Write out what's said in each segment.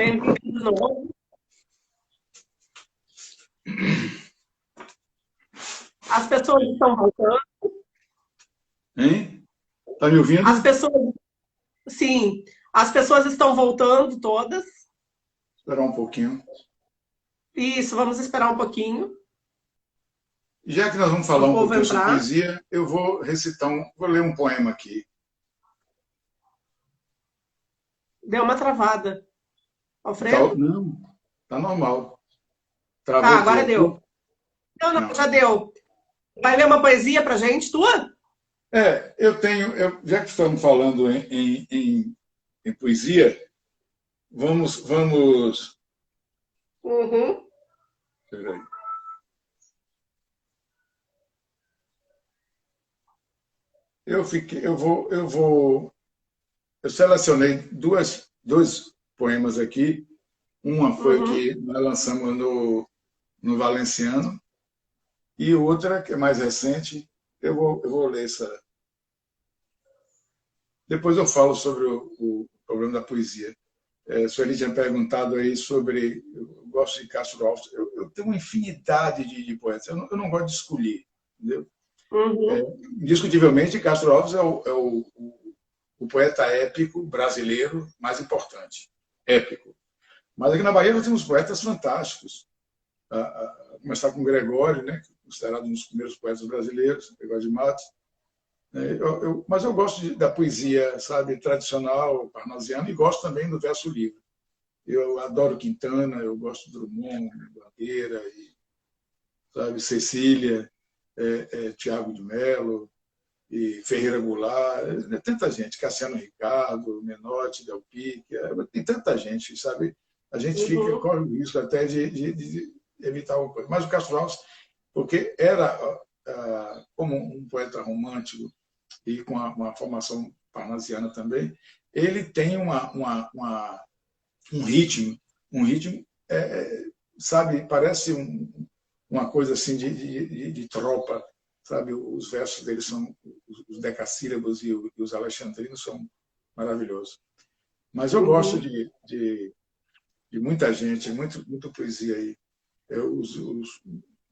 Bem-vindo de novo. As pessoas estão voltando. Hein? Está me ouvindo? Sim, as pessoas estão voltando todas. Esperar um pouquinho. Isso, vamos esperar um pouquinho. Já que nós vamos falar um pouquinho sobre poesia, eu vou vou ler um poema aqui. Deu uma travada. Alfredo? Não, está normal. Travou agora deu. Não, já deu. Vai ler uma poesia para a gente, tua? Já que estamos falando em poesia, vamos. Uhum. Espera aí. Eu selecionei dois poemas aqui. Uma foi que nós lançamos no Valenciano, e outra, que é mais recente, eu vou ler essa. Depois eu falo sobre o problema da poesia. Sueli tinha perguntado aí sobre... Eu gosto de Castro Alves. Eu tenho uma infinidade de poetas. Eu não gosto de escolher, entendeu? Indiscutivelmente, Castro Alves é o poeta épico brasileiro mais importante. Épico. Mas aqui na Bahia nós temos poetas fantásticos. A começar com Gregório, né, considerado um dos primeiros poetas brasileiros, Gregório de Matos. Mas eu gosto da poesia, sabe, tradicional, parnasiana, e gosto também do verso livre. Eu adoro Quintana, eu gosto de Drummond, Bandeira, sabe, Cecília, Tiago de Mello, e Ferreira Goulart, tanta gente, Cassiano Ricardo, Menotti, Del Pique, tem tanta gente, sabe? A gente corre o risco até de evitar alguma coisa. Mas o Castro Alves, porque era como um poeta romântico e com uma formação parnasiana também, ele tem um ritmo, sabe, parece uma coisa assim de tropa, sabe? Os versos dele são, os decassílabos e os alexandrinos são maravilhosos. Mas eu gosto de muita gente, muita poesia aí.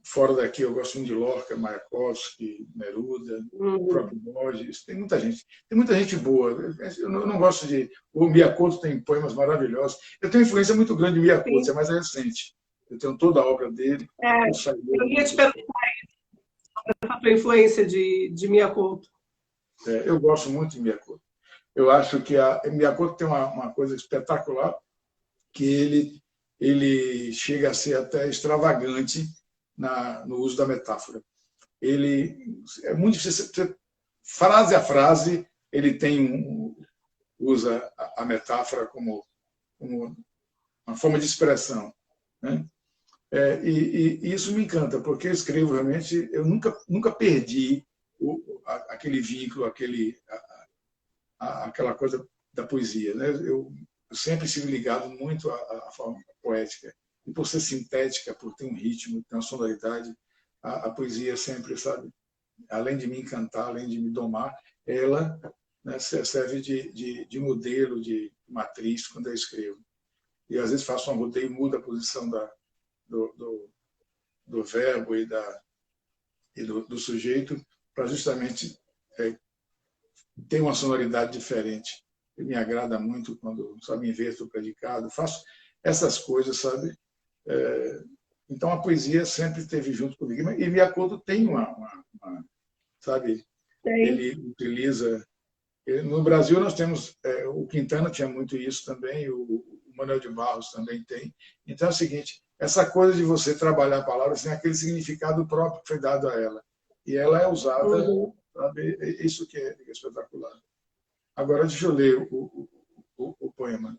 Fora daqui eu gosto muito de Lorca, Mayakovsky, Neruda, o próprio Borges. Tem muita gente boa. Eu não gosto de... O Miyakoto tem poemas maravilhosos. Eu tenho influência muito grande de Miyakoto, é mais recente. Eu tenho toda a obra dele. Eu ia te perguntar a tua influência de Miyakoto. Eu gosto muito de Miyakoto. Eu acho que Miyakoto tem uma coisa espetacular, que ele chega a ser até extravagante no uso da metáfora. Ele é muito difícil, frase a frase, ele usa a metáfora como uma forma de expressão, né? E isso me encanta, porque eu escrevo realmente, eu nunca perdi aquele vínculo, aquela coisa da poesia, né? Eu sempre estive ligado muito à forma poética. E por ser sintética, por ter um ritmo, ter uma sonoridade, a poesia sempre, sabe, além de me encantar, além de me domar, ela, né, serve de modelo, de matriz quando eu escrevo. E às vezes faço um rodeio e mudo a posição do verbo e do sujeito para justamente ter uma sonoridade diferente. E me agrada muito quando, sabe, inverto o predicado, faço essas coisas, sabe? Então a poesia sempre esteve junto comigo. E Miyakoto tem sabe? Ele utiliza... No Brasil nós temos... o Quintana tinha muito isso também, o Manuel de Barros também tem. Então é o seguinte, essa coisa de você trabalhar a palavra sem aquele significado próprio que foi dado a ela. E ela é usada, sabe? Isso que é espetacular. Agora deixa eu ler o poema.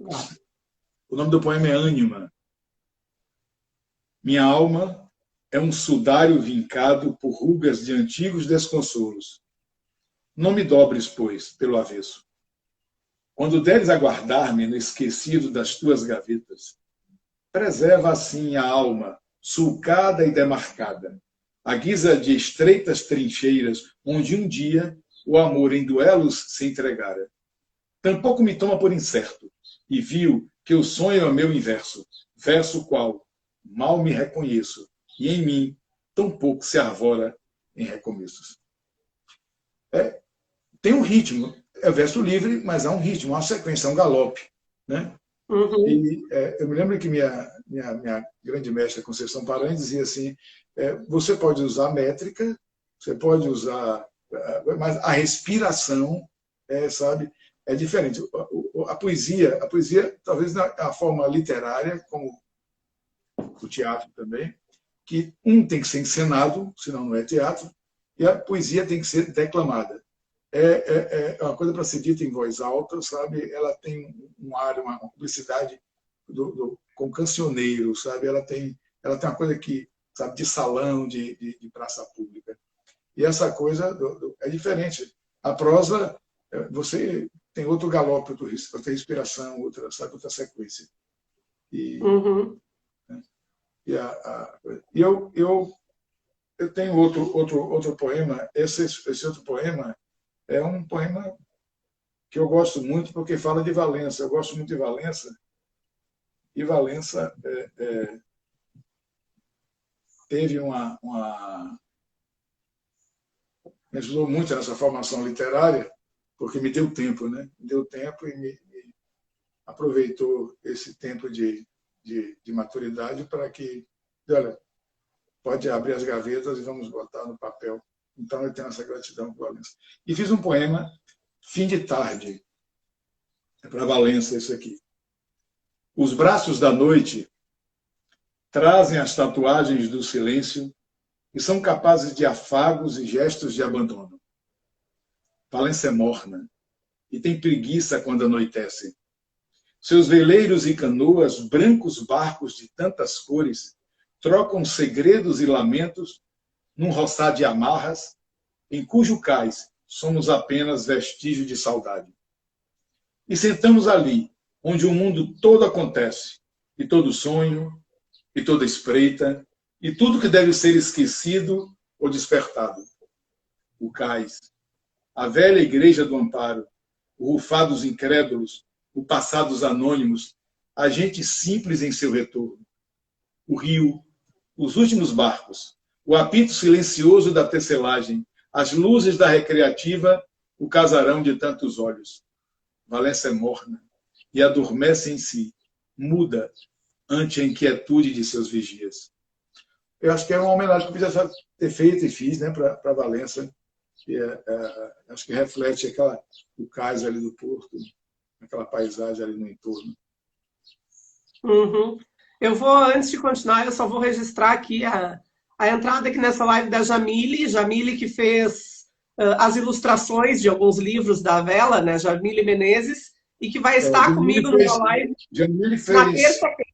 O nome do poema é Ânima. Minha alma é um sudário vincado por rugas de antigos desconsolos. Não me dobres, pois, pelo avesso. Quando deres a guardar-me no esquecido das tuas gavetas, preserva assim a alma, sulcada e demarcada, à guisa de estreitas trincheiras, onde um dia o amor em duelos se entregara. Tampouco me toma por incerto, e vil que o sonho é meu inverso, verso qual mal me reconheço, e em mim tão pouco se arvora em recomeços. Tem um ritmo, é verso livre, mas há um ritmo, uma sequência, um galope, né? Uhum. E eu me lembro que minha grande mestra Conceição Paranhos dizia assim: você pode usar métrica, você pode usar, mas a respiração, sabe, é diferente. A poesia, talvez na forma literária, como o teatro também, que tem que ser encenado, senão não é teatro, e a poesia tem que ser declamada. É uma coisa para ser dita em voz alta, sabe? Ela tem um ar, uma publicidade com cancioneiro, sabe? Ela tem uma coisa que, sabe, de salão, de praça pública. E essa coisa é diferente. A prosa, você tem outro galope, outra respiração, outra sequência. E, Uhum. eu tenho outro poema. Esse outro poema é um poema que eu gosto muito porque fala de Valença. Eu gosto muito de Valença. E Valença teve me ajudou muito nessa formação literária, porque me deu tempo, né? Me deu tempo e me aproveitou esse tempo de maturidade para que, olha, pode abrir as gavetas e vamos botar no papel. Então, eu tenho essa gratidão por Valença. E fiz um poema, Fim de Tarde. É para Valença isso aqui. Os braços da noite trazem as tatuagens do silêncio e são capazes de afagos e gestos de abandono. Valença é morna e tem preguiça quando anoitece. Seus veleiros e canoas, brancos barcos de tantas cores, trocam segredos e lamentos num roçar de amarras, em cujo cais somos apenas vestígio de saudade. E sentamos ali, onde o mundo todo acontece, e todo sonho, e toda espreita, e tudo que deve ser esquecido ou despertado. O cais, a velha igreja do amparo, o rufar dos incrédulos, o passar dos anônimos, a gente simples em seu retorno. O rio, os últimos barcos, o apito silencioso da tecelagem, as luzes da recreativa, o casarão de tantos olhos. Valença é morna e adormece em si, muda ante a inquietude de seus vigias. Eu acho que é uma homenagem que eu podia ter feito e fiz, né, para Valença, que acho que reflete o cais ali do porto, aquela paisagem ali no entorno. Uhum. Eu vou, antes de continuar, eu só vou registrar aqui a entrada aqui nessa live da Jamile que fez as ilustrações de alguns livros da Vela, né, Jamile Menezes, e que vai estar comigo numa live na terça-feira.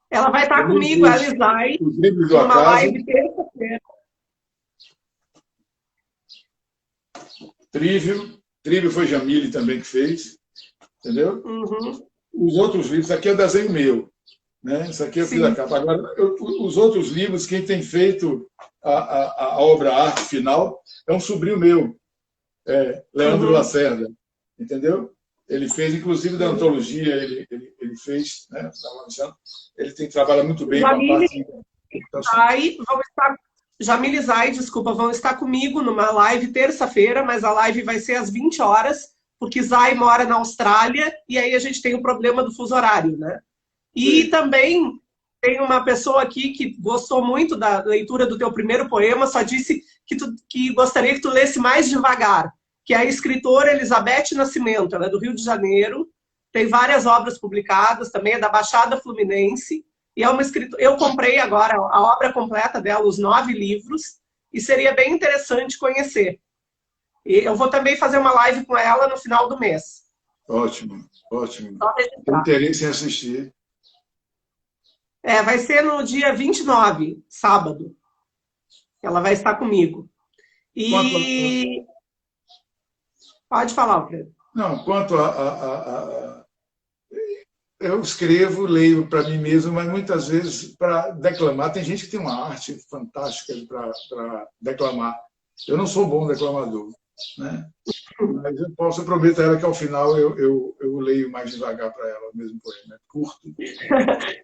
Ela vai estar comigo, a Lisai, numa live terça-feira. Trívio foi Jamile também que fez, entendeu? Uhum. Os outros livros, aqui é desenho meu, né? Isso aqui eu fiz a capa. Agora, os outros livros, quem tem feito a obra arte final é um sobrinho meu, Leandro Lacerda, entendeu? Ele fez, inclusive, da antologia, ele fez, né? Ele trabalha muito bem com a parte... Jamile e Zay, desculpa, vão estar comigo numa live terça-feira, mas a live vai ser às 20 horas, porque Zay mora na Austrália e aí a gente tem o problema do fuso horário, né? E também tem uma pessoa aqui que gostou muito da leitura do teu primeiro poema, só disse que gostaria que tu lesse mais devagar, que é a escritora Elizabeth Nascimento, ela é do Rio de Janeiro, tem várias obras publicadas, também é da Baixada Fluminense, e é uma escritora. Eu comprei agora a obra completa dela, os 9 livros, e seria bem interessante conhecer. E eu vou também fazer uma live com ela no final do mês. Ótimo, ótimo. Tenho interesse em assistir. Vai ser no dia 29, sábado. Ela vai estar comigo. E... Pode falar, Alfredo. Não, quanto eu escrevo, leio para mim mesmo, mas muitas vezes para declamar. Tem gente que tem uma arte fantástica para declamar. Eu não sou bom declamador. né? Mas eu prometo a ela que, ao final, eu leio mais devagar para ela, o mesmo poema. É curto.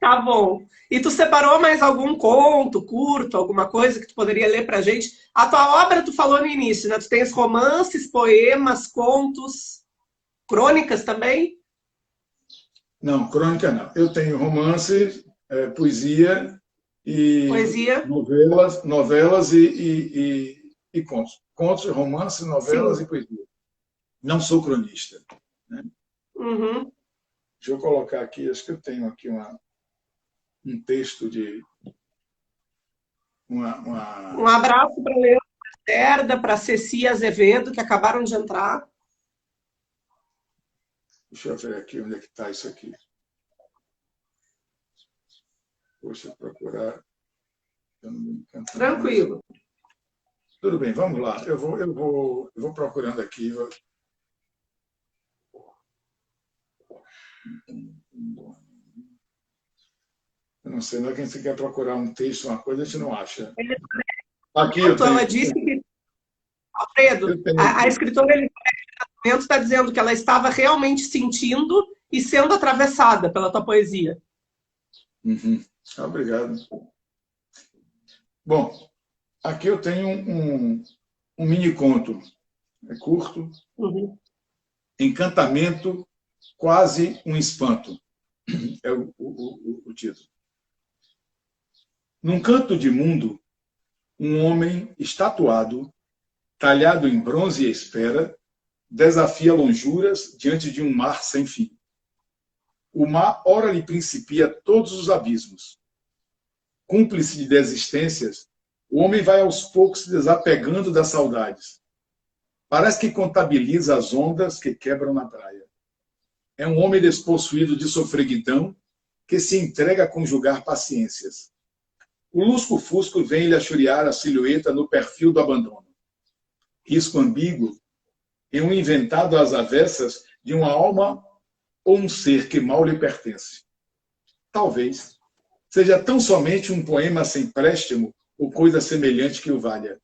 Tá bom. E tu separou mais algum conto curto, alguma coisa que tu poderia ler pra gente? A tua obra, tu falou no início, né? Tu tens romances, poemas, contos, crônicas também? Não, crônica não. Eu tenho romance, poesia e Poesia? novelas e contos. Contos, romance, novelas Sim. e poesia. Não sou cronista, né? Uhum. Deixa eu colocar aqui, acho que eu tenho aqui um texto de Um abraço para Leandro Cerda, para Ceci Azevedo, que acabaram de entrar. Deixa eu ver aqui onde é que está isso aqui. Poxa, procurar. Eu não me encanto Tranquilo. mais. Tudo bem, vamos lá. Eu vou procurando aqui. Eu não sei, não é que a gente quer procurar um texto, uma coisa, a gente não acha. Aqui eu tenho. Ela disse que, Alfredo, Eu tenho a aqui. escritora Elisabeth está dizendo que ela estava realmente sentindo e sendo atravessada pela tua poesia. Uhum. Obrigado. Bom, aqui eu tenho um mini conto. É curto. Uhum. Encantamento, quase um espanto. É o título. Num canto de mundo, um homem estatuado, talhado em bronze e espera, desafia lonjuras diante de um mar sem fim. O mar ora lhe principia todos os abismos. Cúmplice de desistências, o homem vai aos poucos se desapegando das saudades. Parece que contabiliza as ondas que quebram na praia. É um homem despossuído de sofreguidão que se entrega a conjugar paciências. O lusco-fusco vem lhe achuriar a silhueta no perfil do abandono. Risco ambíguo em um inventado às avessas de uma alma ou um ser que mal lhe pertence. Talvez seja tão somente um poema sem préstimo ou coisa semelhante que o valha.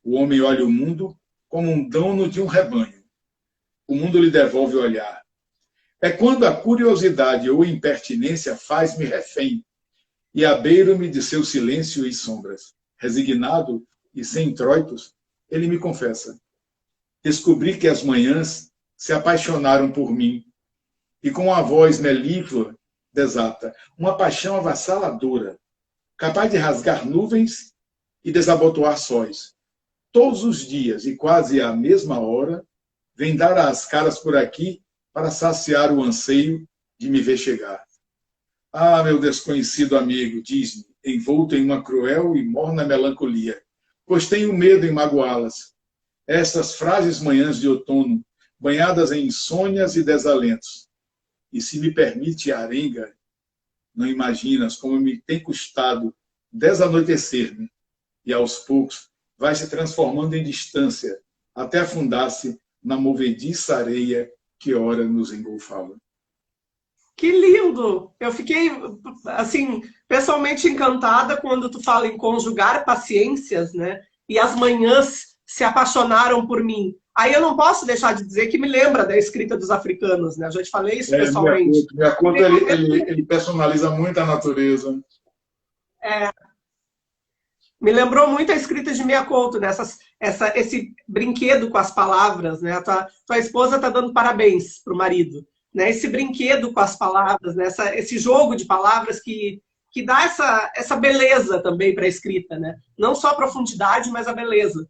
O homem olha o mundo como um dono de um rebanho. O mundo lhe devolve o olhar. É quando a curiosidade ou impertinência faz-me refém e abeiro-me de seu silêncio e sombras. Resignado e sem introitos, ele me confessa. Descobri que as manhãs se apaixonaram por mim e com a voz melíflua desata uma paixão avassaladora, capaz de rasgar nuvens e desabotoar sóis. Todos os dias e quase à mesma hora, vem dar as caras por aqui para saciar o anseio de me ver chegar. Ah, meu desconhecido amigo, diz-me, envolto em uma cruel e morna melancolia, pois tenho medo em magoá-las. Estas frágeis manhãs de outono, banhadas em insônias e desalentos. E se me permite a arenga, não imaginas como me tem custado desanoitecer-me, e aos poucos vai se transformando em distância, até afundar-se na movediça areia que ora nos engolfava. Que lindo! Eu fiquei, assim, pessoalmente encantada quando tu fala em conjugar paciências, né? E as manhãs se apaixonaram por mim. Aí eu não posso deixar de dizer que me lembra da escrita dos africanos, né? Eu já te falei isso pessoalmente. Miyakoto ele personaliza muito a natureza. Me lembrou muito a escrita de Mia Couto, né? Esse brinquedo com as palavras, né? Tua esposa está dando parabéns para o marido, né? Esse brinquedo com as palavras, né? Esse jogo de palavras que dá essa beleza também para a escrita, né? Não só a profundidade, mas a beleza.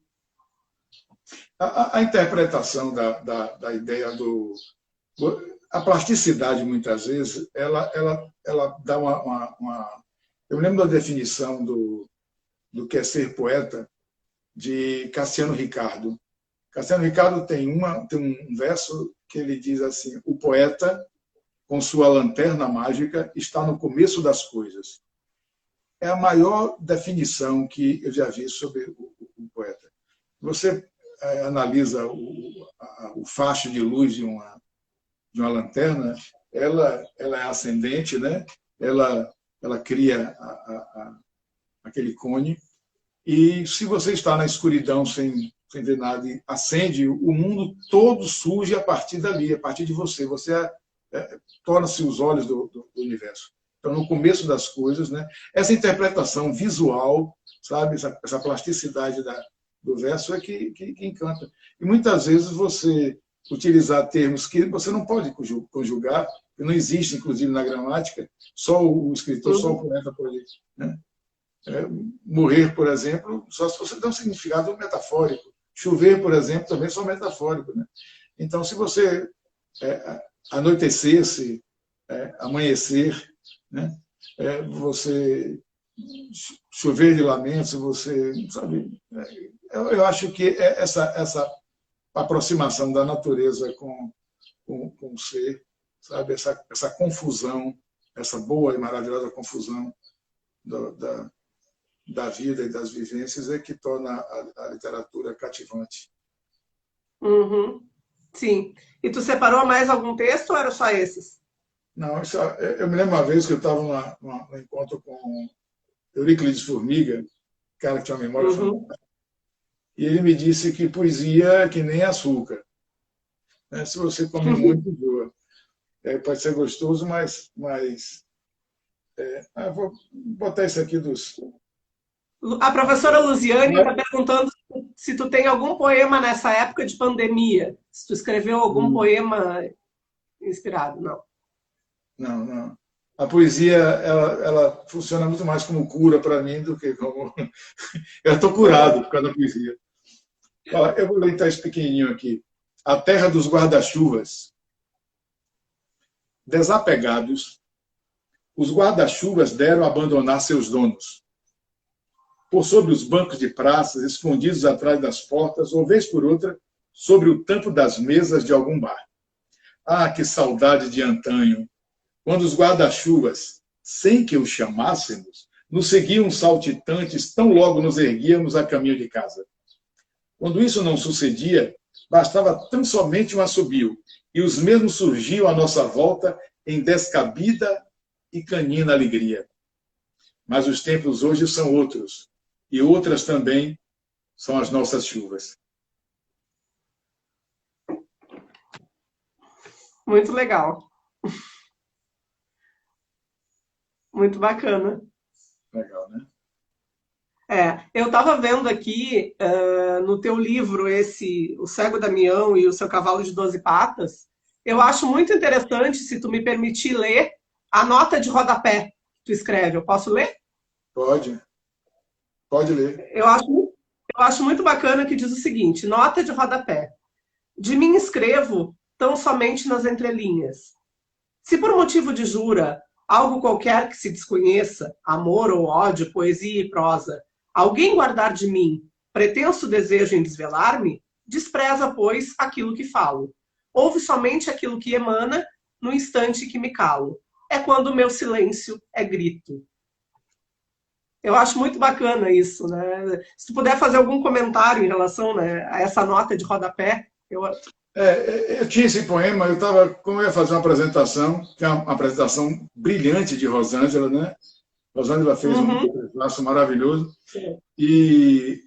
A interpretação da ideia a plasticidade, muitas vezes, ela dá uma... Eu me lembro da definição do que é ser poeta, de Cassiano Ricardo. Cassiano Ricardo tem um verso que ele diz assim: o poeta, com sua lanterna mágica, está no começo das coisas. É a maior definição que eu já vi sobre o poeta. Você analisa o facho de luz de uma lanterna, ela é ascendente, né? Ela cria aquele cone, E se você está na escuridão sem ver nada e acende, o mundo todo surge a partir dali, a partir de você. Você torna-se os olhos do universo. Então, no começo das coisas, né, essa interpretação visual, sabe, essa plasticidade do verso é que encanta. E muitas vezes você utilizar termos que você não pode conjugar, que não existe, inclusive, na gramática, só o escritor, só o poeta pode. Né? Morrer, por exemplo, só se você dá um significado metafórico. Chover, por exemplo, também só metafórico. Né? Então, se você anoitecesse, amanhecer, né? Você chover de lamentos, você sabe. Eu acho que essa aproximação da natureza com o ser, sabe, essa confusão, essa boa e maravilhosa confusão da vida e das vivências é que torna a literatura cativante. Uhum. Sim. E tu separou mais algum texto ou eram só esses? Não, eu me lembro uma vez que eu estava num encontro com Euríclides Formiga, cara que tinha uma memória fantástica, e ele me disse que poesia é que nem açúcar. Né? Se você come muito, enjoa. Pode ser gostoso, mas vou botar isso aqui dos... A professora Luziane está perguntando se tu tem algum poema nessa época de pandemia. Se tu escreveu algum poema inspirado. Não. Não. A poesia, ela funciona muito mais como cura para mim do que como... Eu estou curado por causa da poesia. Eu vou ler esse pequenininho aqui. A terra dos guarda-chuvas. Desapegados, os guarda-chuvas deram a abandonar seus donos. Por sobre os bancos de praças, escondidos atrás das portas, ou vez por outra, sobre o tampo das mesas de algum bar. Ah, que saudade de antanho! Quando os guarda-chuvas, sem que os chamássemos, nos seguiam saltitantes, tão logo nos erguíamos a caminho de casa. Quando isso não sucedia, bastava tão somente um assobio, e os mesmos surgiam à nossa volta em descabida e canina alegria. Mas os tempos hoje são outros, e outras também são as nossas chuvas. Muito legal. Muito bacana. Legal, né? Eu estava vendo aqui no teu livro O Cego Damião e o Seu Cavalo de 12 Patas. Eu acho muito interessante, se tu me permitir ler, a nota de rodapé que tu escreve. Eu posso ler? Pode ler. Eu acho muito bacana que diz o seguinte: nota de rodapé. De mim escrevo tão somente nas entrelinhas. Se por motivo de jura, algo qualquer que se desconheça, amor ou ódio, poesia e prosa, alguém guardar de mim pretenso desejo em desvelar-me, despreza, pois, aquilo que falo. Ouve somente aquilo que emana no instante que me calo. É quando o meu silêncio é grito. Eu acho muito bacana isso, né? Se tu puder fazer algum comentário em relação, né, a essa nota de rodapé, eu tinha esse poema, como eu ia fazer uma apresentação, que é uma apresentação brilhante de Rosângela, né? Rosângela fez um laço maravilhoso. E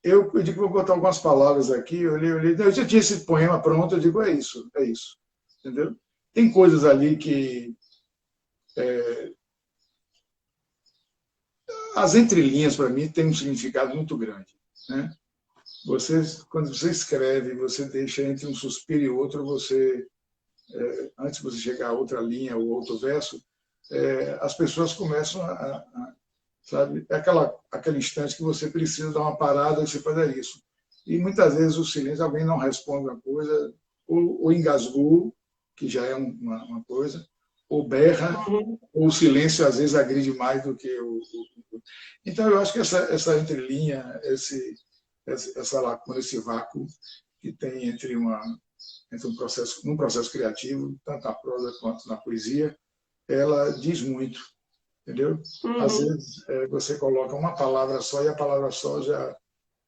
eu digo que vou botar algumas palavras aqui, eu olhei, eu já tinha esse poema pronto, eu digo, é isso. Entendeu? Tem coisas ali que... as entrelinhas, para mim, têm um significado muito grande. Né? Quando você escreve, você deixa entre um suspiro e outro, antes de você chegar a outra linha ou outro verso, as pessoas começam sabe, aquele instante que você precisa dar uma parada e você fazer isso. E muitas vezes o silêncio, alguém não responde uma coisa, ou engasgou, que já é uma coisa, ou berra, ou o silêncio às vezes agride mais do que Então eu acho que essa entrelinha, essa lacuna, esse vácuo que tem entre um processo criativo, tanto na prosa quanto na poesia, ela diz muito, entendeu? Às vezes você coloca uma palavra só e a palavra só já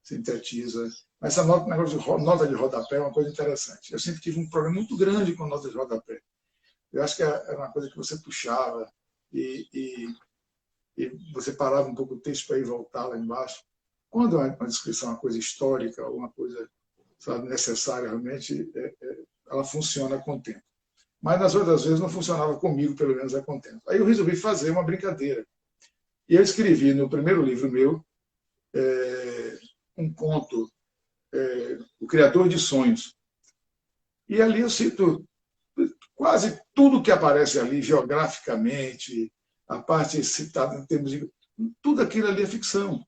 sintetiza. Mas essa negócio de nota de rodapé é uma coisa interessante. Eu sempre tive um problema muito grande com nota de rodapé. Eu acho que era uma coisa que você puxava e você parava um pouco o texto para ir voltar lá embaixo. quando uma descrição é uma coisa histórica, ou uma coisa, sabe, necessária realmente, ela funciona com o tempo. Mas nas outras vezes não funcionava comigo, pelo menos a contento. Aí eu resolvi fazer uma brincadeira. E eu escrevi no primeiro livro meu um conto, O Criador de Sonhos. E ali eu cito quase tudo que aparece ali, geograficamente, a parte citada em termos de... Tudo aquilo ali é ficção.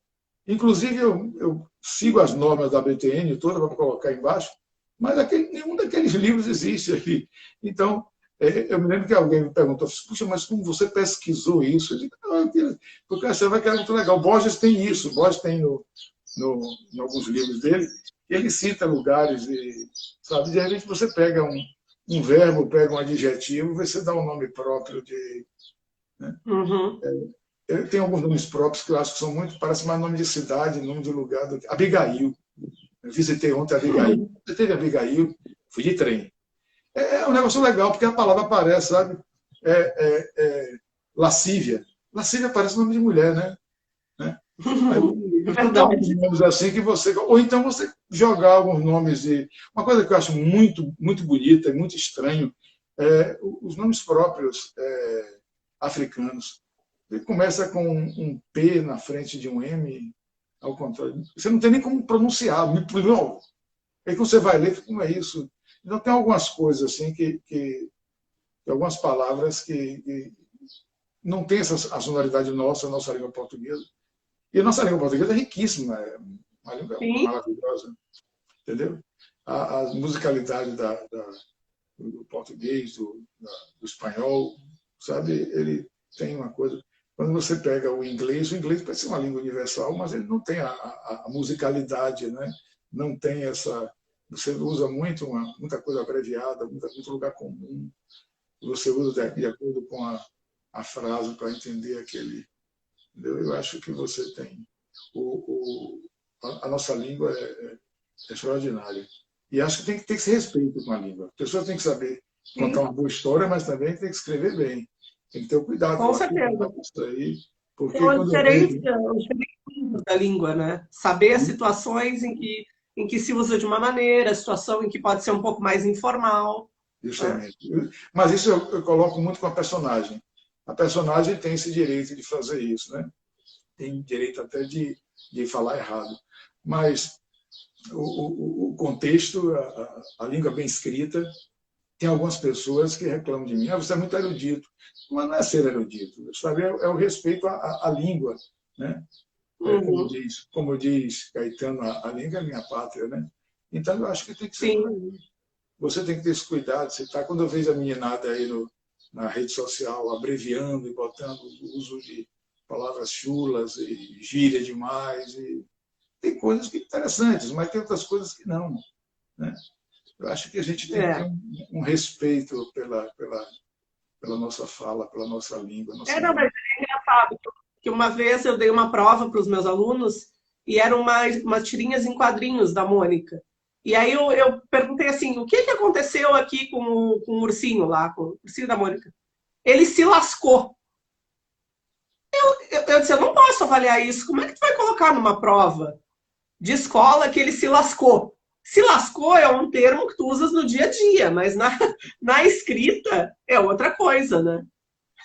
Inclusive, eu sigo as normas da BTN toda para colocar embaixo, mas nenhum daqueles livros existe ali. Então, eu me lembro que alguém me perguntou, puxa, mas como você pesquisou isso? Eu digo, não, porque você vai que é muito legal. Borges tem isso, Borges tem em alguns livros dele, ele cita lugares, e, sabe, de repente você pega um verbo, pega um adjetivo, você dá um nome próprio de... Né? Uhum. Eu tenho alguns nomes próprios que eu acho que são muito, parece mais nome de cidade, nome de lugar. Abigail. Eu visitei ontem Abigail. Você teve Abigail? Fui de trem. É um negócio legal, porque a palavra aparece, sabe? Lascívia. Lascívia parece nome de mulher, né? É Então, alguns verdade. nomes assim que você... Ou então você jogar alguns nomes de... Uma coisa que eu acho muito, muito bonita e muito estranho os nomes próprios africanos. Ele começa com um P na frente de um M, ao contrário. Você não tem nem como pronunciar. Aí que você vai ler, como é isso? Então, tem algumas coisas assim algumas palavras que não tem a sonoridade nossa, a nossa língua portuguesa. E a nossa língua portuguesa é riquíssima, é uma língua Sim. maravilhosa, entendeu? A musicalidade do português, do espanhol, sabe? Ele tem uma coisa... Quando você pega o inglês parece uma língua universal, mas ele não tem a musicalidade, né? Não tem essa... Você usa muita coisa abreviada, muito lugar comum. Você usa de acordo com a frase para entender aquele... Entendeu? Eu acho que você tem... A nossa língua é extraordinária. E acho que tem que ter esse respeito com a língua. A pessoa tem que saber contar uma boa história, mas também tem que escrever bem. Tem que ter o cuidado Com lá certeza. com isso aí, porque Tem quando eu vejo... os diferentes da língua, né? Saber as situações em que se usa de uma maneira, a situação em que pode ser um pouco mais informal. Né? Justamente. Mas isso eu coloco muito com a personagem. A personagem tem esse direito de fazer isso, né? Tem direito até de falar errado. Mas o contexto, a língua bem escrita, tem algumas pessoas que reclamam de mim. Você é muito erudito. Mas não é ser erudito, sabe? É o respeito à língua, né? Uhum. Como diz Caetano, a língua é minha pátria, né? Então, eu acho que tem que ser por Sim. aí. Você tem que ter esse cuidado. Quando eu vejo a meninada aí na rede social abreviando e botando o uso de palavras chulas e gíria demais, tem coisas que interessantes, mas tem outras coisas que não, né? Eu acho que a gente tem que ter um respeito pela nossa fala, pela nossa língua. Não, mas é engraçado que uma vez eu dei uma prova para os meus alunos e eram umas tirinhas em quadrinhos da Mônica. E aí eu perguntei assim, o que aconteceu aqui com o ursinho lá, com o ursinho da Mônica? Ele se lascou. Eu disse, eu não posso avaliar isso. Como é que tu vai colocar numa prova de escola que ele se lascou? Se lascou é um termo que tu usas no dia a dia, mas na escrita é outra coisa, né?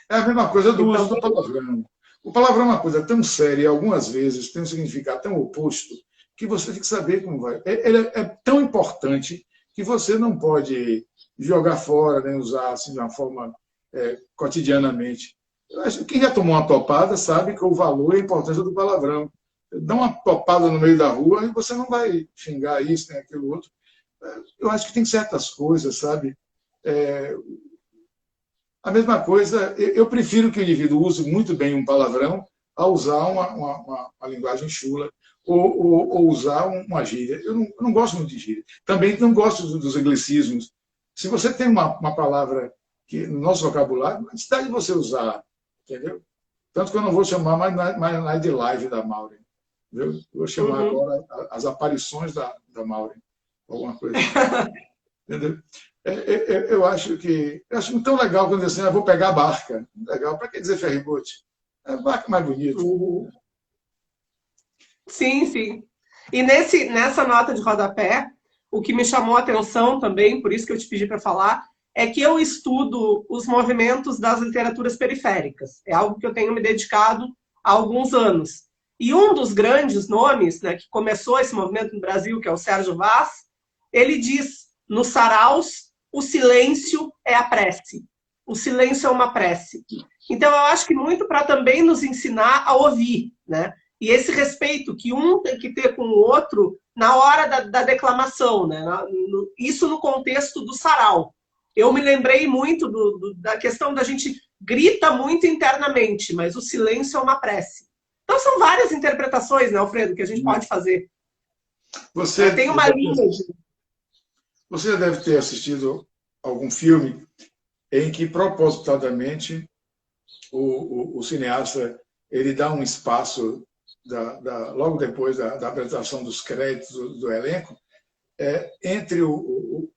É a mesma coisa do uso Então, do palavrão. O palavrão é uma coisa tão séria, algumas vezes tem um significado tão oposto, que você tem que saber como vai. Ele é tão importante que você não pode jogar fora, nem usar assim, de uma forma cotidianamente. Eu acho que quem já tomou uma topada sabe que o valor e a importância do palavrão. Dá uma topada no meio da rua e você não vai xingar isso, nem aquilo outro. Eu acho que tem certas coisas, sabe? A mesma coisa, eu prefiro que o indivíduo use muito bem um palavrão a usar uma linguagem chula ou usar uma gíria. Eu não gosto muito de gíria. Também não gosto dos anglicismos. Se você tem uma palavra que no nosso vocabulário, não necessidade de você usar, entendeu? Tanto que eu não vou chamar mais Night Live da Maureen. Eu vou chamar agora as aparições da Maureen, alguma coisa assim. Entendeu? Eu acho tão legal quando dizem assim, vou pegar a barca. Legal, para que dizer ferryboat? É a barca mais bonita. Sim, sim. E nessa nota de rodapé, o que me chamou a atenção também, por isso que eu te pedi para falar, é que eu estudo os movimentos das literaturas periféricas. É algo que eu tenho me dedicado há alguns anos. E um dos grandes nomes, né, que começou esse movimento no Brasil, que é o Sérgio Vaz, ele diz nos saraus, o silêncio é a prece. O silêncio é uma prece. Então, eu acho que muito para também nos ensinar a ouvir, né? E esse respeito que um tem que ter com o outro na hora da declamação, né? Isso no contexto do sarau. Eu me lembrei muito da questão da gente grita muito internamente, mas o silêncio é uma prece. Então são várias interpretações, né, Alfredo, que a gente pode fazer. Você, Tem uma linha de... você já deve ter assistido algum filme em que propositadamente o cineasta ele dá um espaço logo depois da apresentação dos créditos do elenco entre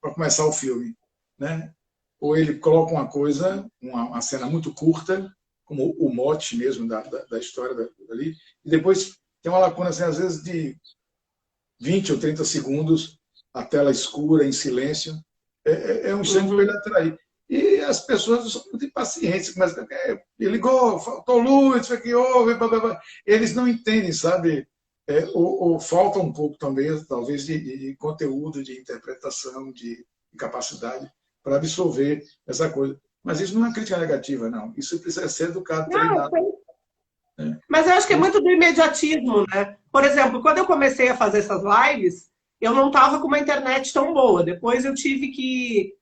para começar o filme, né? Ou ele coloca uma coisa, uma cena muito curta, como o mote mesmo da história dali, e depois tem uma lacuna, assim, às vezes, de 20 ou 30 segundos, a tela escura, em silêncio. É um instante para ele atrair. E as pessoas não são muito impacientes, mas ele ligou, faltou luz, isso aqui houve, blá, blá, blá. Eles não entendem, sabe? Ou falta um pouco também, talvez, de conteúdo, de interpretação, de capacidade para absorver essa coisa. Mas isso não é uma crítica negativa, não. Isso precisa ser educado, Não, treinado. Né? mas eu acho que é muito do imediatismo, né? Por exemplo, quando eu comecei a fazer essas lives, eu não estava com uma internet tão boa. Depois eu tive que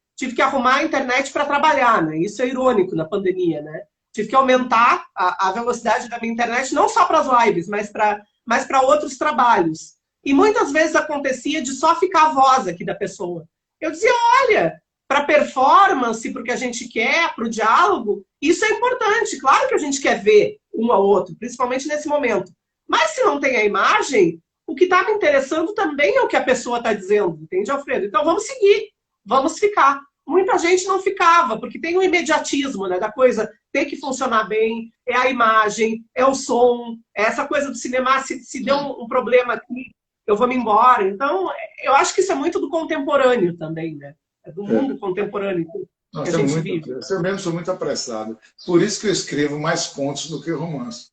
arrumar a internet para trabalhar, né? Isso é irônico na pandemia, né? Tive que aumentar a velocidade da minha internet, não só para as lives, mas para outros trabalhos. E muitas vezes acontecia de só ficar a voz aqui da pessoa. Eu dizia, olha, para performance, para o que a gente quer, para o diálogo, isso é importante. Claro que a gente quer ver um ao outro, principalmente nesse momento. Mas se não tem a imagem, o que está me interessando também é o que a pessoa está dizendo, entende, Alfredo? Então vamos seguir, vamos ficar. Muita gente não ficava, porque tem o imediatismo, né, da coisa ter que funcionar bem, é a imagem, é o som, é essa coisa do cinema, se deu um problema aqui, eu vou me embora. Então, eu acho que isso é muito do contemporâneo também, né? É do mundo contemporâneo que Nós a temos gente muita vive. pressa. Eu mesmo sou muito apressado. Por isso que eu escrevo mais contos do que romance.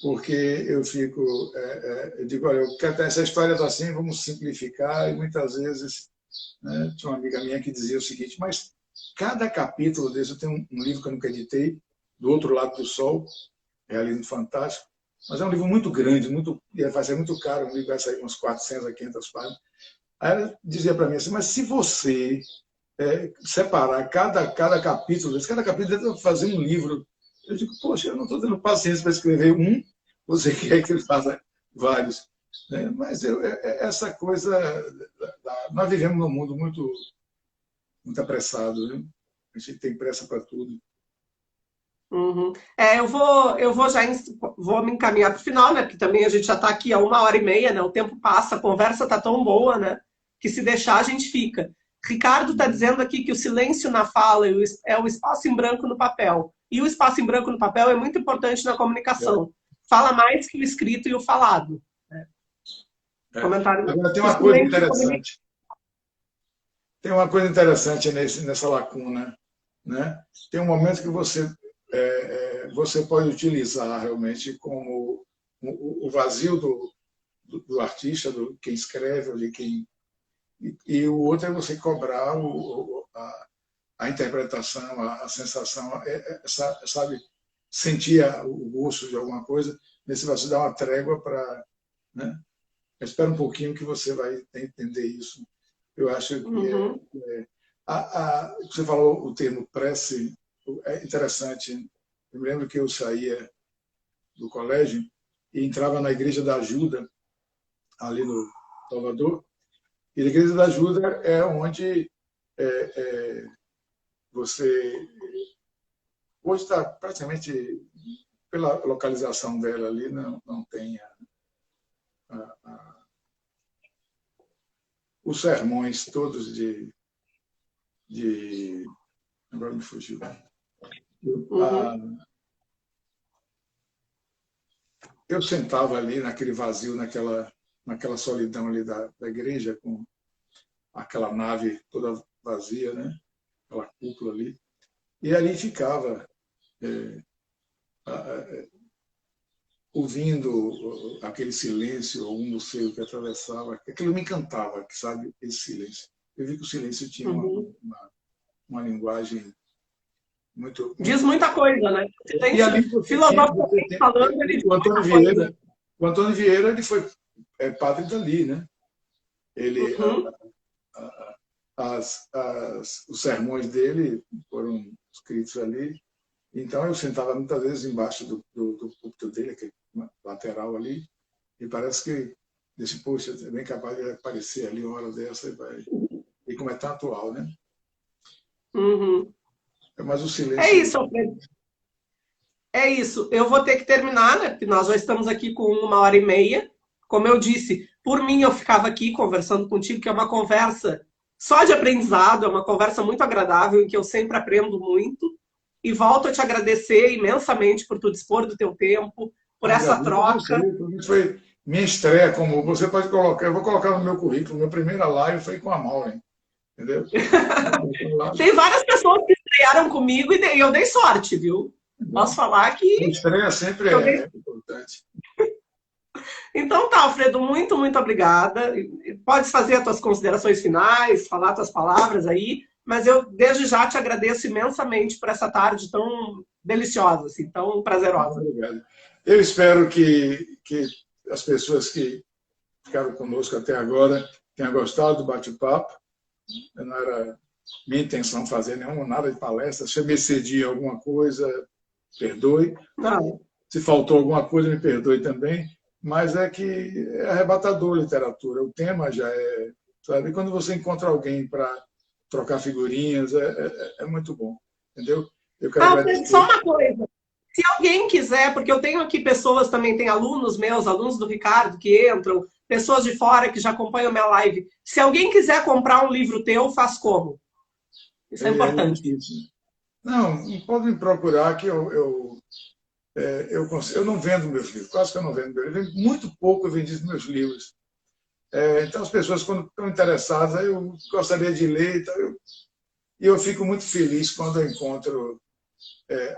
Porque eu fico, eu digo, olha, eu quero ter essa história assim, vamos simplificar, e muitas vezes, né, tinha uma amiga minha que dizia o seguinte, mas cada capítulo desse, eu tenho um livro que eu nunca editei, Do Outro Lado do Sol, Realismo Fantástico, mas é um livro muito grande, vai ser muito caro, um livro vai sair umas 400 a 500 páginas. Aí ela dizia para mim assim, mas se você separar cada capítulo, cada capítulo deve fazer um livro. Eu digo, poxa, eu não estou tendo paciência para escrever um, você quer que ele faça vários. Né? Mas essa coisa, nós vivemos num mundo muito apressado, né? A gente tem pressa para tudo. Uhum. Eu vou vou me encaminhar para o final, né? Porque também a gente já está aqui há 1h30, né? O tempo passa, a conversa está tão boa, né? Que se deixar a gente fica. Ricardo está dizendo aqui que o silêncio na fala é o espaço em branco no papel. E o espaço em branco no papel é muito importante na comunicação. Fala mais que o escrito e o falado. Né? Comentário. Agora, tem O uma coisa silêncio comunica. interessante. Tem uma coisa interessante nessa lacuna. Né? Tem um momento que você pode utilizar realmente como o vazio do artista, do quem escreve, ou de quem. E o outro é você cobrar a interpretação, a sensação, sabe, sentir o gosto de alguma coisa, nesse você dá uma trégua para. Né? Espera um pouquinho que você vai entender isso. Eu acho que Uhum. você falou o termo prece, é interessante. Eu me lembro que eu saía do colégio e entrava na Igreja da Ajuda, ali no Salvador. E a Igreja da Ajuda é onde é, é, você. Hoje está praticamente, pela localização dela ali, não tem os sermões todos de. Agora me fugiu. Uhum. eu sentava ali naquele vazio, naquela solidão ali da igreja, com aquela nave toda vazia, né? Aquela cúpula ali. E ali ficava ouvindo aquele silêncio, ou um morcego que atravessava. Aquilo me encantava, sabe? Esse silêncio. Eu vi que o silêncio tinha uma linguagem muito... Diz muita coisa, né? E ali Filosoficamente falando, ele diz muita coisa. O Antônio Vieira, ele foi padre dali, né? Ele, os sermões dele foram escritos ali. Então, eu sentava muitas vezes embaixo do púlpito dele, aquele lateral ali, e parece que disse, poxa, é bem capaz de aparecer ali uma hora dessa e como é tão atual, né? Mas o silêncio... É isso, Alfredo. É isso. Eu vou ter que terminar, né? Porque nós já estamos aqui com 1h30. Como eu disse, por mim eu ficava aqui conversando contigo, que é uma conversa só de aprendizado, é uma conversa muito agradável, em que eu sempre aprendo muito. E volto a te agradecer imensamente por tu dispor do teu tempo, por essa troca. Foi minha estreia, como você pode colocar, eu vou colocar no meu currículo, minha primeira live foi com a Maureen, entendeu? Tem várias pessoas que estrearam comigo e eu dei sorte, viu? Posso falar que... A estreia sempre é importante. Então tá, Alfredo, muito, muito obrigada. Podes fazer as tuas considerações finais, falar as tuas palavras aí, mas eu desde já te agradeço imensamente por essa tarde tão deliciosa, assim, tão prazerosa. Obrigado. Eu espero que as pessoas que ficaram conosco até agora tenham gostado do bate-papo. Não era minha intenção fazer nada de palestra. Se eu me excedi em alguma coisa, perdoe. Não. Se faltou alguma coisa, me perdoe também. Mas é que é arrebatador a literatura. O tema já é... Sabe? Quando você encontra alguém para trocar figurinhas, é muito bom. Entendeu? Eu quero agradecer. Só uma coisa. Se alguém quiser, porque eu tenho aqui pessoas também, tem alunos meus, alunos do Ricardo que entram, pessoas de fora que já acompanham a minha live. Se alguém quiser comprar um livro teu, faz como? Isso é importante. Não, pode me procurar que eu não vendo meus livros, quase que eu não vendo meus livros. Muito pouco eu vendi meus livros. Então, as pessoas, quando estão interessadas, eu gostaria de ler. Então e eu fico muito feliz quando eu encontro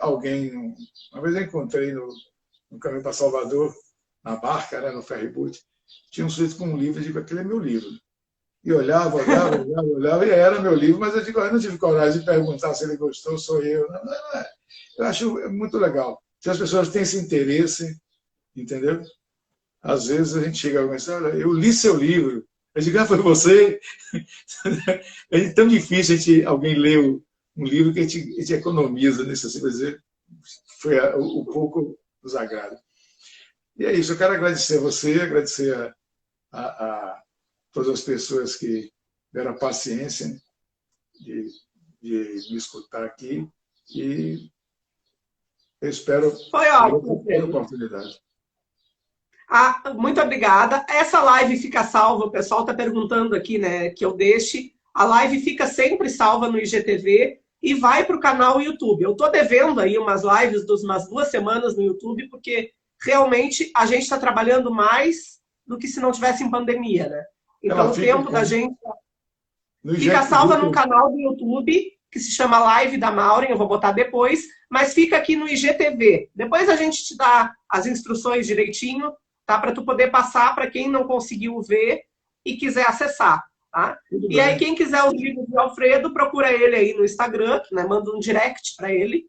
alguém. Uma vez eu encontrei no caminho para Salvador, na barca, né, no ferryboat, tinha um sujeito com um livro, eu digo, aquele é meu livro. E olhava, e era meu livro, mas eu digo, eu não tive coragem de perguntar se ele gostou, sou eu. Não, eu acho muito legal. Se as pessoas têm esse interesse, entendeu? Às vezes a gente chega e pensa, olha, eu li seu livro. Eu digo, foi você? É tão difícil alguém ler um livro que a gente economiza nisso, assim, dizer, foi o pouco dos agrada. E é isso, eu quero agradecer a você, agradecer a todas as pessoas que deram a paciência de me escutar aqui e eu espero ter a oportunidade. Muito obrigada. Essa live fica salva, o pessoal está perguntando aqui, né, que eu deixe. A live fica sempre salva no IGTV e vai para o canal YouTube. Eu estou devendo aí umas lives de umas 2 semanas no YouTube, porque realmente a gente está trabalhando mais do que se não tivesse em pandemia, né? Então, o tempo da gente fica salva no canal do YouTube, que se chama Live da Maureen, eu vou botar depois, mas fica aqui no IGTV. Depois a gente te dá as instruções direitinho, tá? Para tu poder passar para quem não conseguiu ver e quiser acessar, tá? E aí, quem quiser os livros do Alfredo, procura ele aí no Instagram, né? Manda um direct para ele,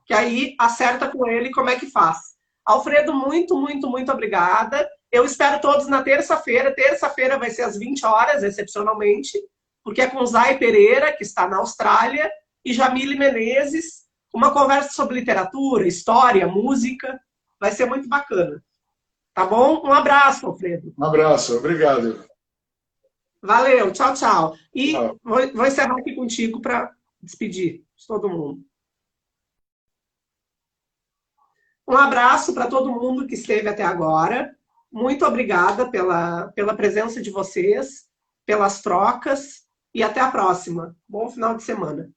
que aí acerta com ele como é que faz. Alfredo, muito, muito, muito obrigada. Eu espero todos na terça-feira. Terça-feira vai ser às 20 horas, excepcionalmente, porque é com Zay Pereira, que está na Austrália, e Jamile Menezes, uma conversa sobre literatura, história, música. Vai ser muito bacana. Tá bom? Um abraço, Alfredo. Um abraço, obrigado. Valeu, tchau, tchau. E vou encerrar aqui contigo para despedir de todo mundo. Um abraço para todo mundo que esteve até agora. Muito obrigada pela presença de vocês, pelas trocas e até a próxima. Bom final de semana.